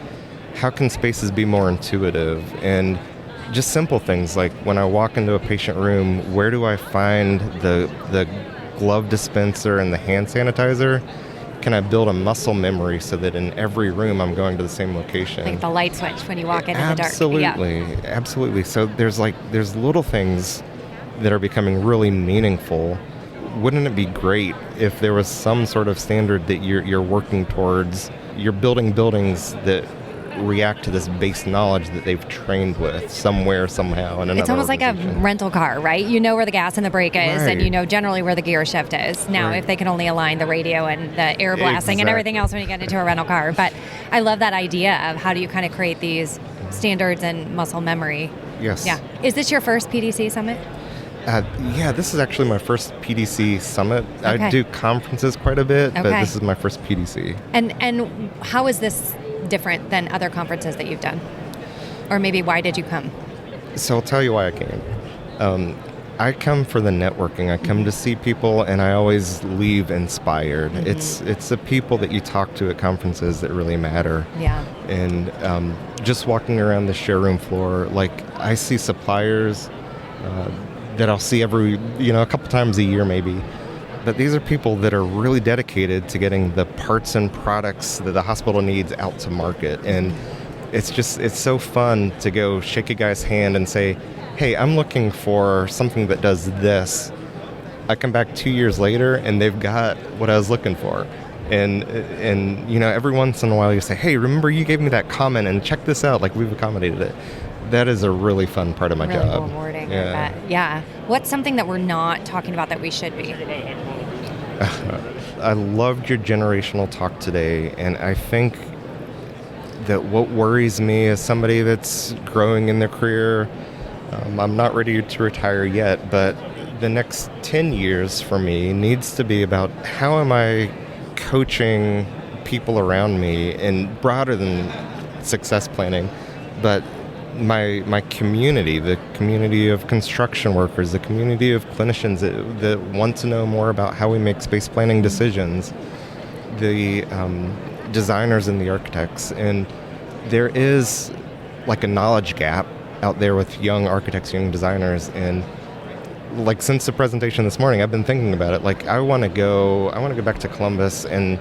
How can spaces be more intuitive? And just simple things like when I walk into a patient room, where do I find the glove dispenser and the hand sanitizer? Can I build a muscle memory so that in every room I'm going to the same location? Like the light switch when you walk into the dark. Absolutely. So there's little things that are becoming really meaningful. Wouldn't it be great if there was some sort of standard that you're working towards? You're building buildings that react to this base knowledge that they've trained with somewhere, somehow, in another It's almost like a rental car, right? You know where the gas and the brake is, Right. and you know generally where the gear shift is. Now, Right. if they can only align the radio and the air blasting and everything else when you get into a rental car. But I love that idea of how do you kind of create these standards and muscle memory. Yes. Yeah. Is this your first PDC summit? Yeah, this is actually my first PDC summit. Okay. I do conferences quite a bit, but Okay. this is my first PDC. And how is this different than other conferences that you've done? Or maybe why did you come? So I'll tell you why I came. I come for the networking. I come to see people, and I always leave inspired. Mm-hmm. It's the people that you talk to at conferences that really matter. Yeah. And just walking around the showroom floor, like I see suppliers that I'll see every, a couple times a year maybe. But these are people that are really dedicated to getting the parts and products that the hospital needs out to market. And it's so fun to go shake a guy's hand and say, hey, I'm looking for something that does this. I come back 2 years later and they've got what I was looking for. And every once in a while you say, hey, remember you gave me that comment and check this out, like we've accommodated it. That is a really fun part of my really job. Rewarding. Yeah. I bet. Yeah. What's something that we're not talking about that we should be? I loved your generational talk today, and I think that what worries me as somebody that's growing in their career, I'm not ready to retire yet, but the next 10 years for me needs to be about how am I coaching people around me, and broader than success planning, but my community, the community of construction workers, the community of clinicians that want to know more about how we make space planning decisions, the designers and the architects. And there is like a knowledge gap out there with young architects, young designers. And like since the presentation this morning, I've been thinking about it. Like I want to go back to Columbus, and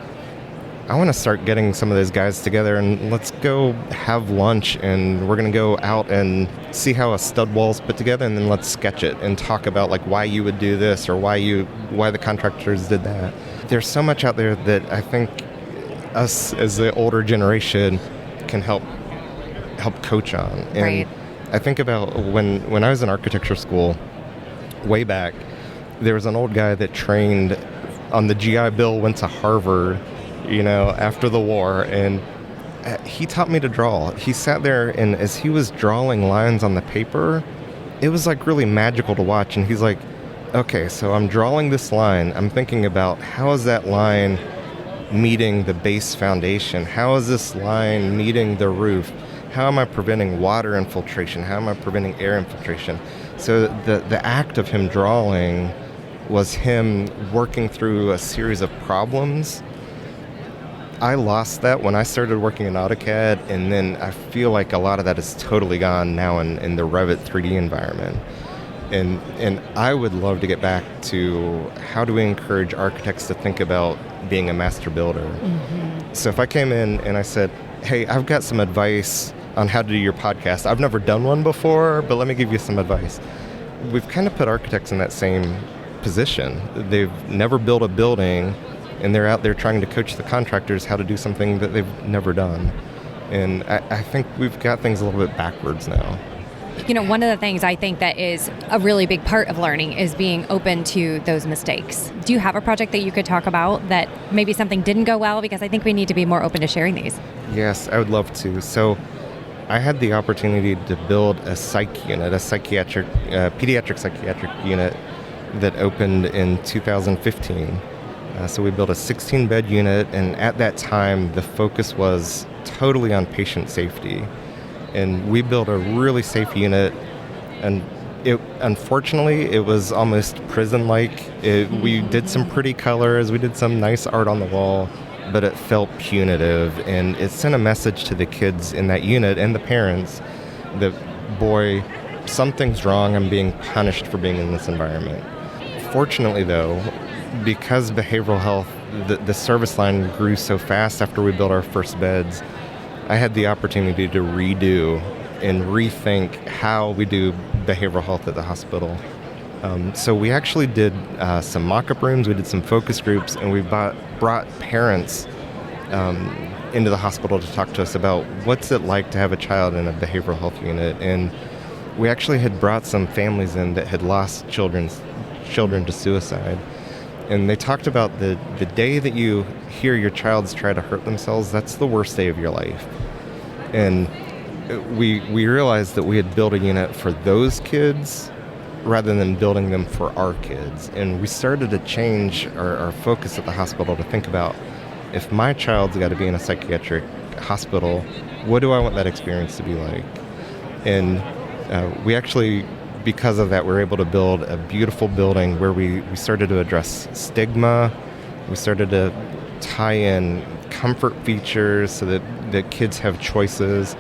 I want to start getting some of those guys together, and let's go have lunch, and we're going to go out and see how a stud wall is put together, and then let's sketch it and talk about like why you would do this or why the contractors did that. There's so much out there that I think us as the older generation can help coach on. And Right. I think about when I was in architecture school way back, there was an old guy that trained on the GI Bill, went to Harvard, after the war, and he taught me to draw. He sat there, and as he was drawing lines on the paper, it was like really magical to watch. And he's like, okay, so I'm drawing this line. I'm thinking about how is that line meeting the base foundation? How is this line meeting the roof? How am I preventing water infiltration? How am I preventing air infiltration? So the act of him drawing was him working through a series of problems. I lost that when I started working in AutoCAD, and then I feel like a lot of that is totally gone now in the Revit 3D environment. And I would love to get back to how do we encourage architects to think about being a master builder. Mm-hmm. So if I came in and I said, hey, I've got some advice on how to do your podcast. I've never done one before, but let me give you some advice. We've kind of put architects in that same position. They've never built a building, and they're out there trying to coach the contractors how to do something that they've never done. And I think we've got things a little bit backwards now. One of the things I think that is a really big part of learning is being open to those mistakes. Do you have a project that you could talk about that maybe something didn't go well? Because I think we need to be more open to sharing these. Yes, I would love to. So I had the opportunity to build a psych unit, a pediatric psychiatric unit that opened in 2015. So we built a 16-bed unit, and at that time, the focus was totally on patient safety. And we built a really safe unit, and Unfortunately, it was almost prison-like. We did some pretty colors, we did some nice art on the wall, but it felt punitive, and it sent a message to the kids in that unit and the parents that, boy, something's wrong, I'm being punished for being in this environment. Fortunately, though, because behavioral health, the service line grew so fast after we built our first beds, I had the opportunity to redo and rethink how we do behavioral health at the hospital. So we actually did some mock-up rooms, we did some focus groups, and we brought parents into the hospital to talk to us about what's it like to have a child in a behavioral health unit. And we actually had brought some families in that had lost children to suicide. And they talked about the day that you hear your child's try to hurt themselves, that's the worst day of your life. And we realized that we had built a unit for those kids rather than building them for our kids. And we started to change our focus at the hospital to think about, if my child's got to be in a psychiatric hospital, what do I want that experience to be like? And we actually, because of that, we were able to build a beautiful building where we started to address stigma. We started to tie in comfort features so that the kids have choices.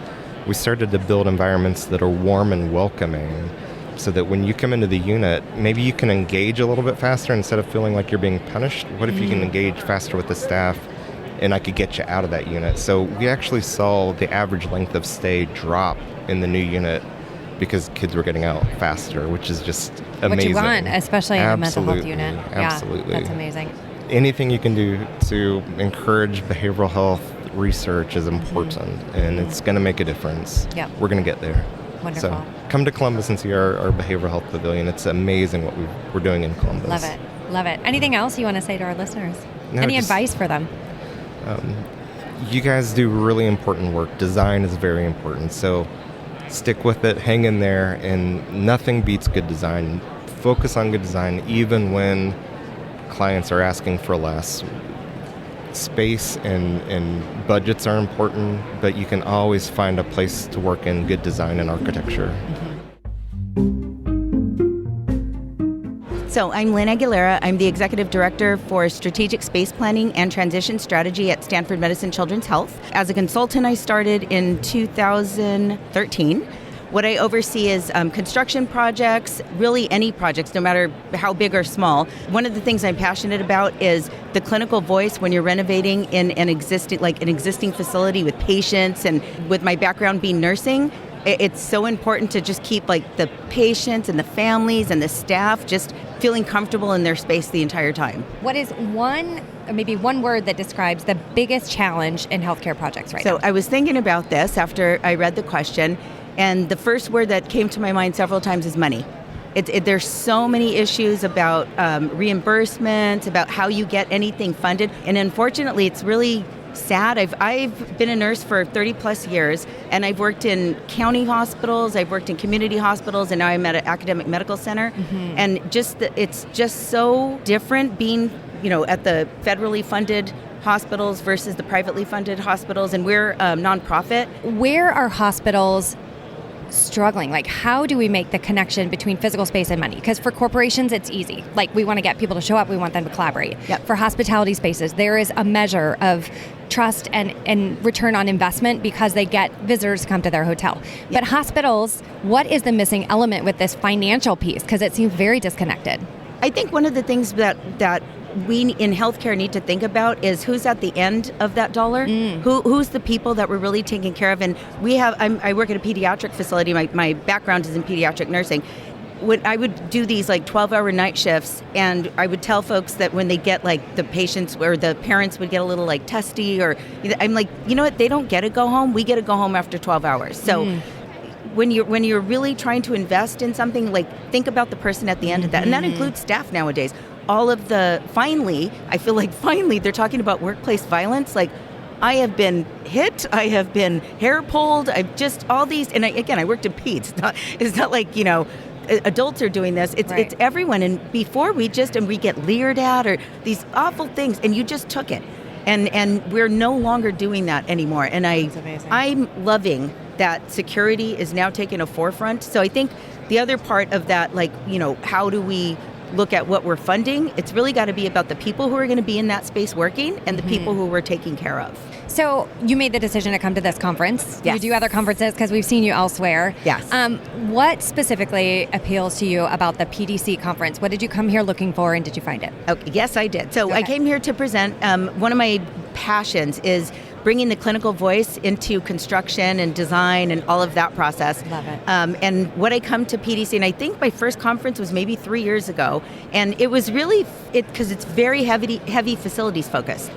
We started to build environments that are warm and welcoming so that when you come into the unit, maybe you can engage a little bit faster instead of feeling like you're being punished. What if you can engage faster with the staff and I could get you out of that unit? So we actually saw the average length of stay drop in the new unit because kids were getting out faster, which is just amazing. What you want, especially in a mental health Absolutely. unit. Absolutely. Yeah, that's amazing. Anything you can do to encourage behavioral health research is important, and it's going to make a difference. Yep. We're going to get there. Wonderful. So come to Columbus and see our behavioral health pavilion. It's amazing what we're doing in Columbus. Love it. Love it. Anything else you want to say to our listeners? No, Any just, advice for them? You guys do really important work. Design is very important. So stick with it, hang in there, and nothing beats good design. Focus on good design even when clients are asking for less. Space and budgets are important, but you can always find a place to work in good design and architecture. So I'm Lynn Aguilera. I'm the Executive Director for Strategic Space Planning and Transition Strategy at Stanford Medicine Children's Health. As a consultant, I started in 2013. What I oversee is construction projects, really any projects, no matter how big or small. One of the things I'm passionate about is the clinical voice when you're renovating in an existing facility with patients, and with my background being nursing, it's so important to just keep the patients and the families and the staff just feeling comfortable in their space the entire time. What is maybe one word that describes the biggest challenge in healthcare projects right now? So I was thinking about this after I read the question, and the first word that came to my mind several times is money. There's so many issues about reimbursement, about how you get anything funded, and unfortunately it's really sad. I've been a nurse for 30 plus years, and I've worked in county hospitals, I've worked in community hospitals, and now I'm at an academic medical center. And it's just so different being, at the federally funded hospitals versus the privately funded hospitals, and we're a nonprofit. Where are hospitals struggling? How do we make the connection between physical space and money? Because for corporations, it's easy. We want to get people to show up, we want them to collaborate. Yep. For hospitality spaces, there is a measure of trust and return on investment because they get visitors to come to their hotel. Yep. But hospitals, what is the missing element with this financial piece? Because it seems very disconnected. I think one of the things that we in healthcare need to think about is who's at the end of that dollar. Who's the people that we're really taking care of. And I work at a pediatric facility. My background is in pediatric nursing. When I would do these 12-hour night shifts, and I would tell folks that when they get the patients or the parents would get a little testy, or I'm like, you know what, they don't get to go home. We get to go home after 12 hours. So when you're really trying to invest in something, think about the person at the end of that. And that includes staff nowadays. All of I feel like finally they're talking about workplace violence. I have been hit, I have been hair pulled, I've just all these, and I worked in peds. It's not like, adults are doing this. It's everyone. And before we get leered at or these awful things, and you just took it. And we're no longer doing that anymore. And I'm loving that security is now taking a forefront. So I think the other part of that, like, how do we look at what we're funding? It's really got to be about the people who are going to be in that space working and the people who we're taking care of. So you made the decision to come to this conference. Yes. You do other conferences because we've seen you elsewhere. Yes. What specifically appeals to you about the PDC conference? What did you come here looking for, and did you find it? Okay, yes, I did. So Go I ahead. came here to present. One of my passions is bringing the clinical voice into construction and design and all of that process. Love it. And what I come to PDC, and I think my first conference was maybe 3 years ago, and it was really, because it's very heavy facilities focused.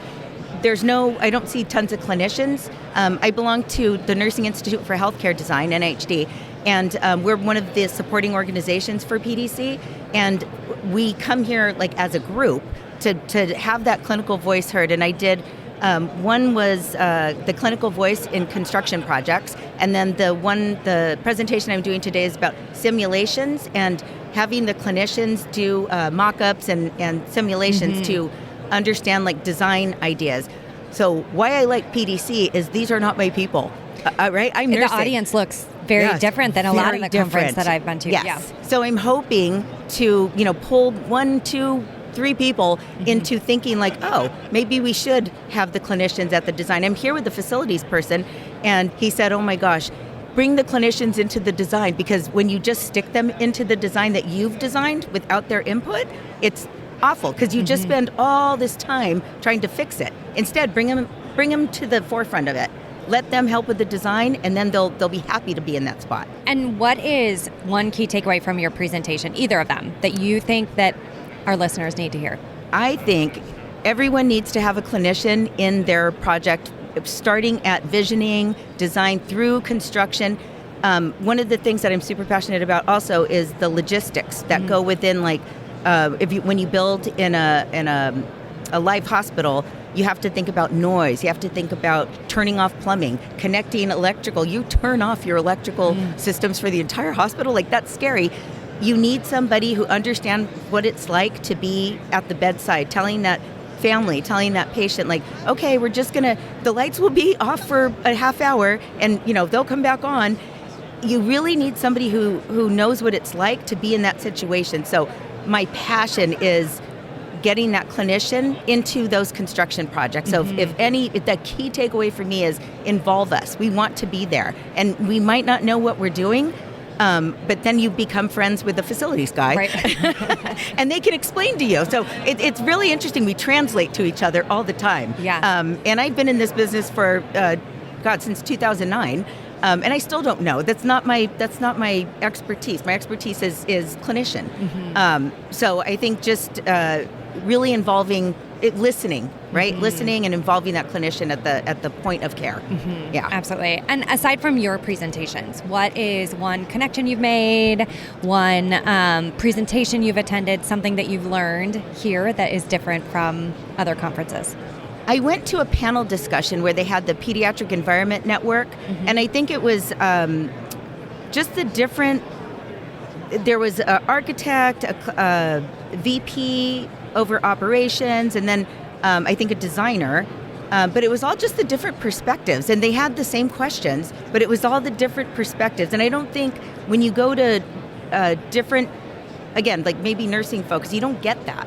I don't see tons of clinicians. I belong to the Nursing Institute for Healthcare Design, NHD, and we're one of the supporting organizations for PDC, and we come here like as a group to have that clinical voice heard. And I did, one was the clinical voice in construction projects, and then the presentation I'm doing today is about simulations and having the clinicians do mock-ups and simulations to understand like design ideas. So why I like PDC is these are not my people, right? I'm nursing. The audience looks very different than a lot of the conference that I've been to. Yes. Yeah. So I'm hoping to, pull 1, 2, 3 people into thinking like, oh, maybe we should have the clinicians at the design. I'm here with the facilities person, and he said, oh my gosh, bring the clinicians into the design, because when you just stick them into the design that you've designed without their input, it's awful, because you just spend all this time trying to fix it. Instead, bring them to the forefront of it. Let them help with the design, and then they'll be happy to be in that spot. And what is one key takeaway from your presentation, either of them, that you think that our listeners need to hear? I think everyone needs to have a clinician in their project, starting at visioning, design through construction. One of the things that I'm super passionate about also is the logistics that go within, like, when you build in a live hospital, you have to think about noise. You have to think about turning off plumbing, connecting electrical. You turn off your electrical systems for the entire hospital. Like, that's scary. You need somebody who understands what it's like to be at the bedside, telling that family, telling that patient, like, okay, the lights will be off for a half hour, and they'll come back on. You really need somebody who knows what it's like to be in that situation. So my passion is getting that clinician into those construction projects. So if the key takeaway for me is involve us. We want to be there, and we might not know what we're doing, but then you become friends with the facilities guy, right? And they can explain to you. So it's really interesting. We translate to each other all the time. Yeah. And I've been in this business for since 2009. And I still don't know. That's not my expertise. My expertise is clinician. So I think just really involving listening, right? Listening and involving that clinician at the point of care. Yeah, absolutely. And aside from your presentations, what is one connection you've made, one presentation you've attended, something that you've learned here that is different from other conferences? I went to a panel discussion where they had the Pediatric Environment Network, and I think it was just the different. There was an architect, a VP over operations, and then I think a designer. But it was all just the different perspectives, and they had the same questions, but it was all the different perspectives. And I don't think when you go to different, again, like maybe nursing folks, you don't get that.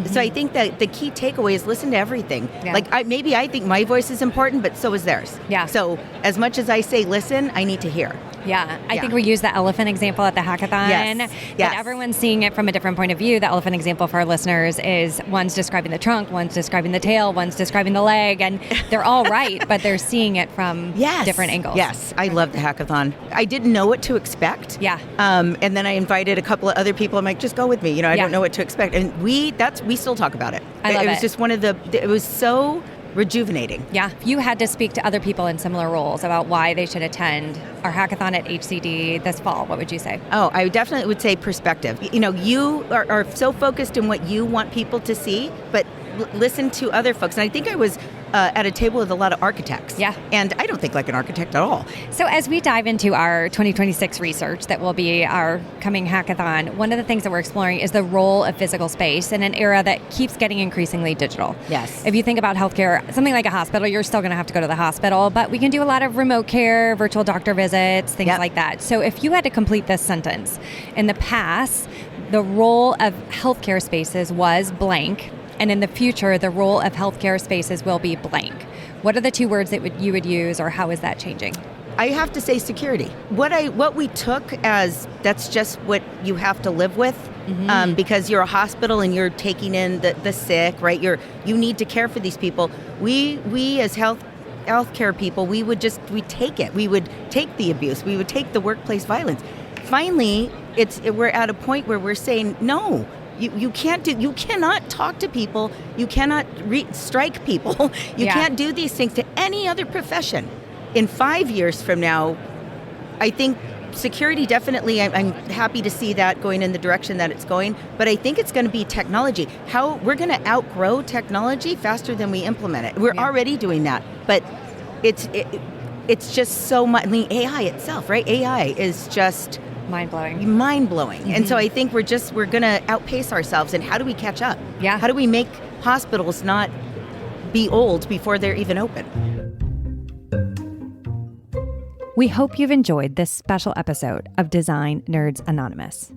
So I think that the key takeaway is listen to everything. Yeah. Like I think my voice is important, but so is theirs. Yeah. So as much as I say listen, I need to hear. Yeah, I think we use the elephant example at the hackathon. Yes. But everyone's seeing it from a different point of view. The elephant example for our listeners is one's describing the trunk, one's describing the tail, one's describing the leg, and they're all right, but they're seeing it from different angles. Yes, I love the hackathon. I didn't know what to expect. Yeah. And then I invited a couple of other people. I'm like, just go with me. I don't know what to expect. And we still talk about it. I love it. It was just it was so rejuvenating. Yeah. If you had to speak to other people in similar roles about why they should attend our hackathon at HCD this fall, what would you say? Oh, I definitely would say perspective. You are so focused in what you want people to see, but listen to other folks. And I think I was at a table with a lot of architects. Yeah. And I don't think like an architect at all. So as we dive into our 2026 research that will be our coming hackathon, one of the things that we're exploring is the role of physical space in an era that keeps getting increasingly digital. Yes. If you think about healthcare, something like a hospital, you're still going to have to go to the hospital, but we can do a lot of remote care, virtual doctor visits, things like that. So if you had to complete this sentence, in the past, the role of healthcare spaces was blank, and in the future, the role of healthcare spaces will be blank. What are the two words that you would use, or how is that changing? I have to say security. What we took as that's just what you have to live with, because you're a hospital and you're taking in the sick, right? You need to care for these people. We as healthcare people, we take it. We would take the abuse. We would take the workplace violence. Finally, we're at a point where we're saying no. You cannot talk to people. You cannot strike people. You can't do these things to any other profession. In 5 years from now, I think security definitely, I'm happy to see that going in the direction that it's going, but I think it's going to be technology. How we're going to outgrow technology faster than we implement it. We're already doing that, but it's just so much. I mean, AI itself, right? AI is just mind-blowing. And so I think we're going to outpace ourselves. And how do we catch up? Yeah. How do we make hospitals not be old before they're even open? We hope you've enjoyed this special episode of Design Nerds Anonymous.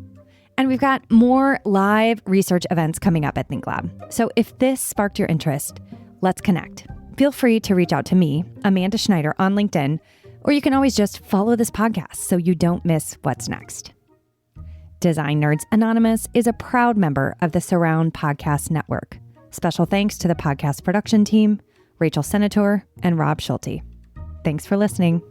And we've got more live research events coming up at ThinkLab. So if this sparked your interest, let's connect. Feel free to reach out to me, Amanda Schneider, on LinkedIn, or you can always just follow this podcast so you don't miss what's next. Design Nerds Anonymous is a proud member of the Surround Podcast Network. Special thanks to the podcast production team, Rachel Senator and Rob Schulte. Thanks for listening.